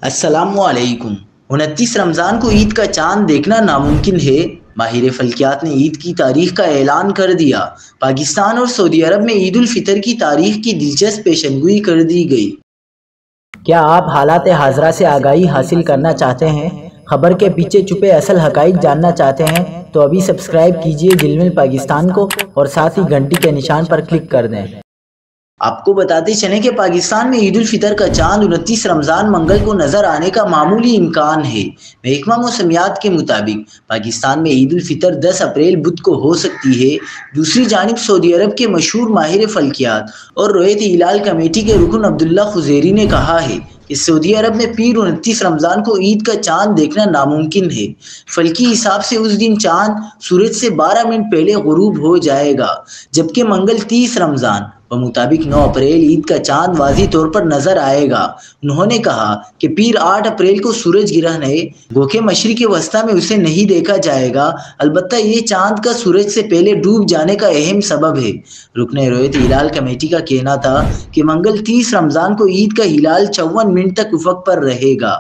السلام علیکم۔ 29 رمضان کو عید کا چاند دیکھنا ناممکن ہے۔ ماہر فلکیات نے عید کی تاریخ کا اعلان کر دیا۔ پاکستان اور سعودی عرب میں عید الفطر کی تاریخ کی دلچسپ پیشنگوئی کر دی گئی۔ کیا آپ حالات حاضرہ سے آگاہی حاصل کرنا چاہتے ہیں؟ خبر کے پیچھے چھپے اصل حقائق جاننا چاہتے ہیں تو ابھی سبسکرائب کیجئے جلمل پاکستان کو اور ساتھ ہی گھنٹی کے نشان پر کلک کر دیں۔ آپ کو بتاتے چلیں کہ پاکستان میں عید الفطر کا چاند 29 رمضان منگل کو نظر آنے کا معمولی امکان ہے۔ محکمہ موسمیات کے مطابق پاکستان میں عید الفطر 10 اپریل بدھ کو ہو سکتی ہے۔ دوسری جانب سعودی عرب کے مشہور ماہر فلکیات اور رؤیت ہلال کمیٹی کے رکن عبداللہ خزیری نے کہا ہے کہ سعودی عرب میں پیر 29 رمضان کو عید کا چاند دیکھنا ناممکن ہے۔ فلکی حساب سے اس دن چاند سورج سے 12 منٹ پہلے غروب ہو جائے گا، جبکہ منگل 30 رمضان بمطابق 9 اپریل عید کا چاند واضح طور پر نظر آئے گا۔ انہوں نے کہا کہ پیر 8 اپریل کو سورج گرہن ہے، گو کہ مشرق وسطیٰ میں اسے نہیں دیکھا جائے گا، البتہ یہ چاند کا سورج سے پہلے ڈوب جانے کا اہم سبب ہے۔ رکن رؤیت ہلال کمیٹی کا کہنا تھا کہ منگل 30 رمضان کو عید کا ہلال 54 منٹ تک افق پر رہے گا۔